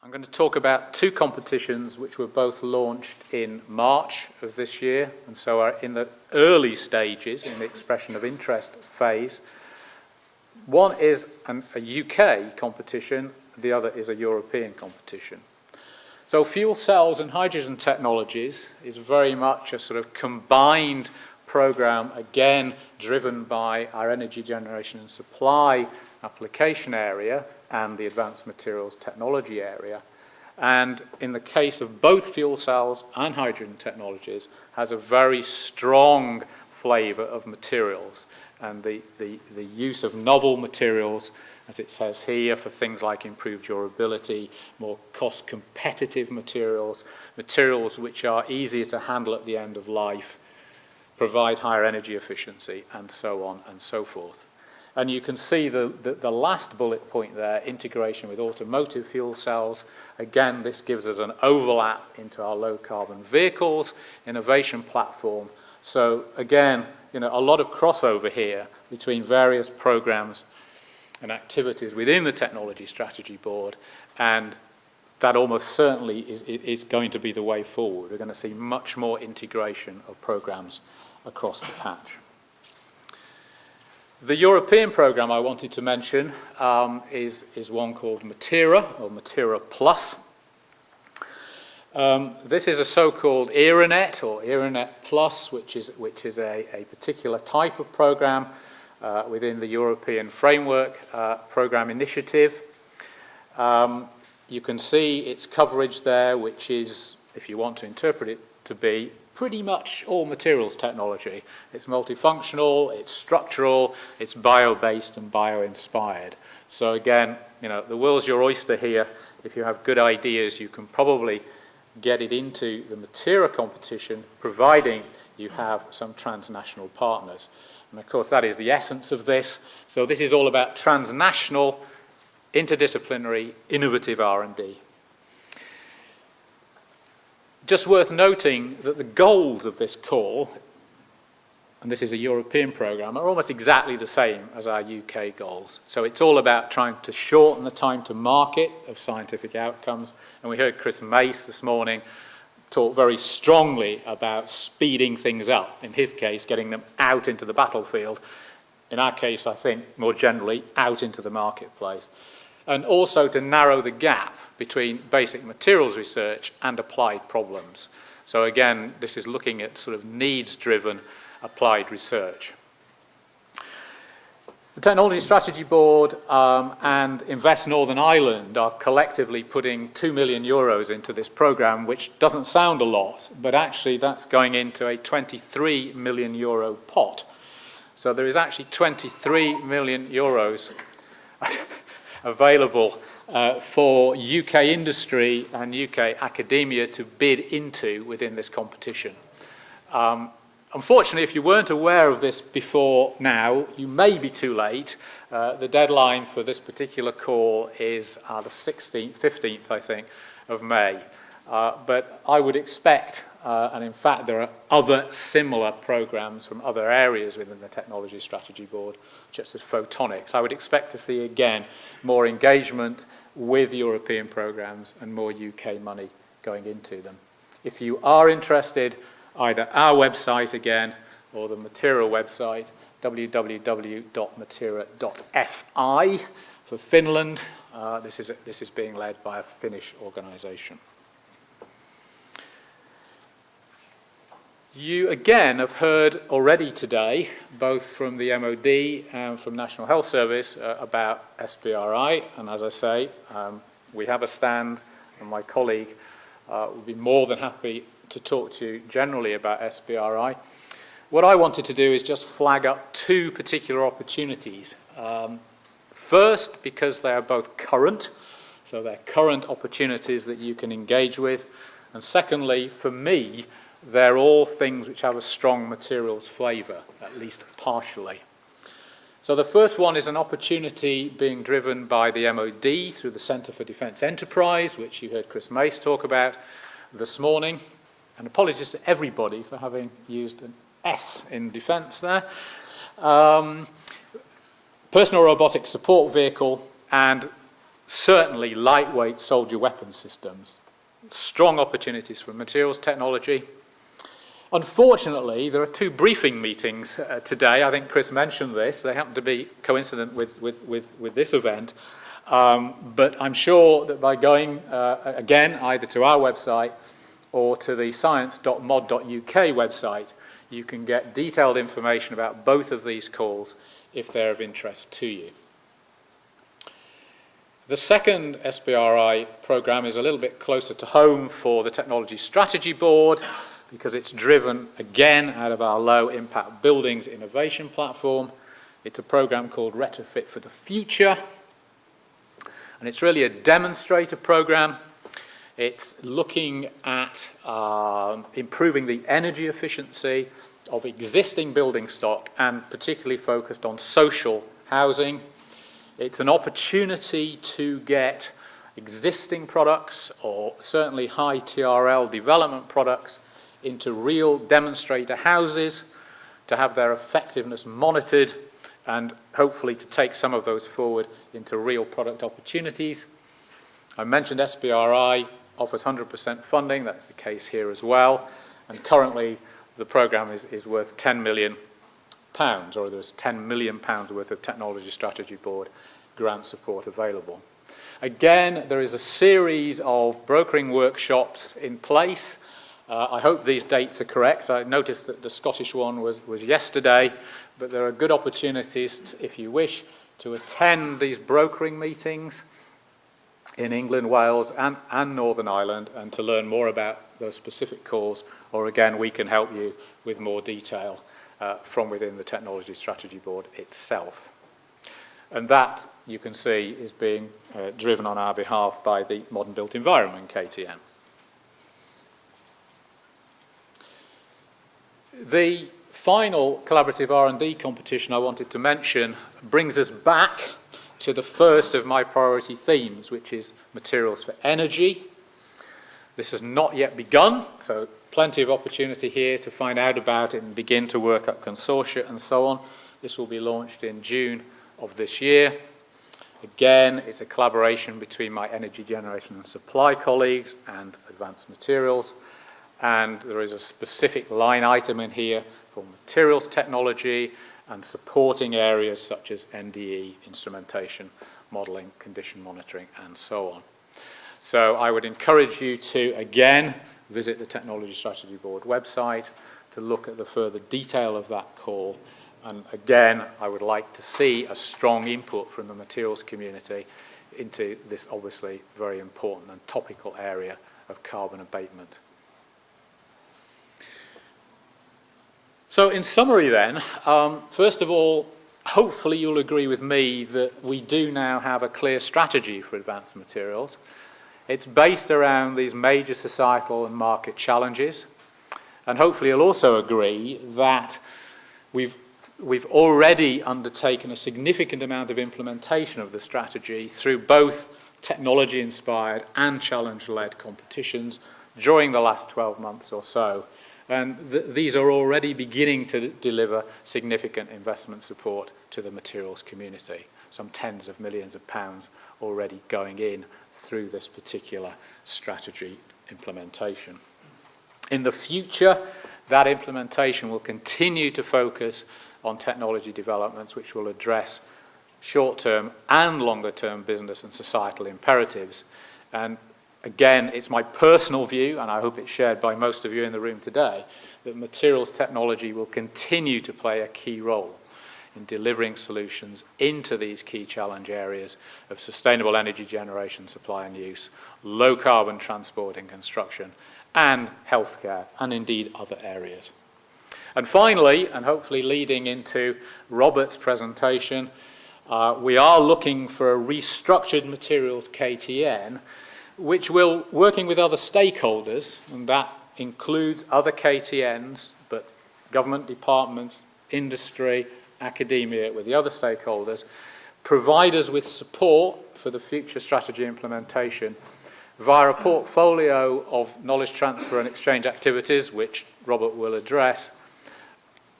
I'm going to talk about two competitions which were both launched in March of this year and so are in the early stages in the expression of interest phase. One is a UK competition, the other is a European competition. So fuel cells and hydrogen technologies is very much a sort of combined program, again driven by our energy generation and supply application area and the advanced materials technology area. And in the case of both fuel cells and hydrogen technologies, has a very strong flavour of materials and the use of novel materials, as it says here, for things like improved durability, more cost competitive materials, materials which are easier to handle at the end of life, provide higher energy efficiency, and so on and so forth. And you can see the last bullet point there, integration with automotive fuel cells. Again, this gives us an overlap into our low-carbon vehicles innovation platform. So again, a lot of crossover here between various programs and activities within the Technology Strategy Board, and that almost certainly is going to be the way forward. We're going to see much more integration of programs across the patch. The European programme I wanted to mention is one called Matera, or Matera Plus. This is a so-called ERANET, or ERANET Plus, which is a particular type of programme within the European Framework Programme Initiative. You can see its coverage there, which is, if you want to interpret it to be, pretty much all materials technology. It's multifunctional, it's structural, it's bio-based and bio-inspired. So again, the world's your oyster here. If you have good ideas, you can probably get it into the Matera competition, providing you have some transnational partners. And of course, that is the essence of this. So this is all about transnational, interdisciplinary, innovative R&D. Just worth noting that the goals of this call, and this is a European programme, are almost exactly the same as our UK goals. So it's all about trying to shorten the time to market of scientific outcomes. And we heard Chris Mace this morning talk very strongly about speeding things up. In his case, getting them out into the battlefield. In our case, I think, more generally, out into the marketplace. And also to narrow the gap between basic materials research and applied problems. So again, this is looking at sort of needs-driven applied research. The Technology Strategy Board and Invest Northern Ireland are collectively putting €2 million into this programme, which doesn't sound a lot, but actually that's going into a €23 million pot. So there is actually €23 million available for UK industry and UK academia to bid into within this competition. Unfortunately, if you weren't aware of this before now, you may be too late. The deadline for this particular call is the 16th, 15th, I think, of May. But I would expect, and in fact there are other similar programs from other areas within the Technology Strategy Board, such as photonics. I would expect to see, again, more engagement with European programs and more UK money going into them. If you are interested, either our website again or the Matera website, www.matera.fi for Finland. This is being led by a Finnish organisation. You again have heard already today, both from the MOD and from National Health Service, about SBRI. And as I say, we have a stand, and my colleague will be more than happy to talk to you generally about SBRI. What I wanted to do is just flag up two particular opportunities. First, because they are both current, so they're current opportunities that you can engage with. And secondly, for me, they're all things which have a strong materials flavour, at least partially. So the first one is an opportunity being driven by the MOD through the Centre for Defence Enterprise, which you heard Chris Mace talk about this morning. And apologies to everybody for having used an S in defence there. Personal robotic support vehicle and certainly lightweight soldier weapon systems. Strong opportunities for materials technology. Unfortunately, there are two briefing meetings today. I think Chris mentioned this. They happen to be coincident with this event. But I'm sure that by going, again, either to our website or to the science.mod.uk website, you can get detailed information about both of these calls if they're of interest to you. The second SBRI programme is a little bit closer to home for the Technology Strategy Board, because it's driven, again, out of our low-impact buildings innovation platform. It's a programme called Retrofit for the Future, and it's really a demonstrator programme. It's looking at improving the energy efficiency of existing building stock, and particularly focused on social housing. It's an opportunity to get existing products, or certainly high TRL development products, into real demonstrator houses, to have their effectiveness monitored, and hopefully to take some of those forward into real product opportunities. I mentioned SBRI offers 100% funding. That's the case here as well. And currently the programme is worth £10 million, or there's £10 million worth of Technology Strategy Board grant support available. Again, there is a series of brokering workshops in place. I hope these dates are correct. I noticed that the Scottish one was yesterday, but there are good opportunities, if you wish, to attend these brokering meetings in England, Wales and Northern Ireland, and to learn more about those specific calls, or again, we can help you with more detail from within the Technology Strategy Board itself. And that, you can see, is being driven on our behalf by the Modern Built Environment, KTN. The final collaborative R&D competition I wanted to mention brings us back to the first of my priority themes, which is materials for energy. This has not yet begun, so plenty of opportunity here to find out about it and begin to work up consortia and so on. This will be launched in June of this year. Again, it's a collaboration between my energy generation and supply colleagues and advanced materials. And there is a specific line item in here for materials technology and supporting areas such as NDE, instrumentation, modelling, condition monitoring, and so on. So I would encourage you to, again, visit the Technology Strategy Board website to look at the further detail of that call. And again, I would like to see a strong input from the materials community into this obviously very important and topical area of carbon abatement. So in summary then, first of all, hopefully you'll agree with me that we do now have a clear strategy for advanced materials. It's based around these major societal and market challenges. And hopefully you'll also agree that we've already undertaken a significant amount of implementation of the strategy through both technology-inspired and challenge-led competitions during the last 12 months or so. And these are already beginning to deliver significant investment support to the materials community. Some tens of millions of pounds already going in through this particular strategy implementation. In the future, that implementation will continue to focus on technology developments which will address short-term and longer-term business and societal imperatives. And again, it's my personal view, and I hope it's shared by most of you in the room today, that materials technology will continue to play a key role in delivering solutions into these key challenge areas of sustainable energy generation, supply and use, low carbon transport and construction, and healthcare, and indeed other areas. And finally, and hopefully leading into Robert's presentation, we are looking for a restructured materials KTN, which will, working with other stakeholders, and that includes other KTNs, but government departments, industry, academia, with the other stakeholders, provide us with support for the future strategy implementation via a portfolio of knowledge transfer and exchange activities, which Robert will address,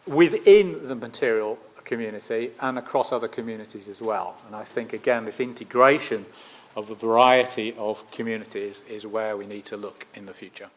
within the material community and across other communities as well. And I think, again, this integration of a variety of communities is where we need to look in the future.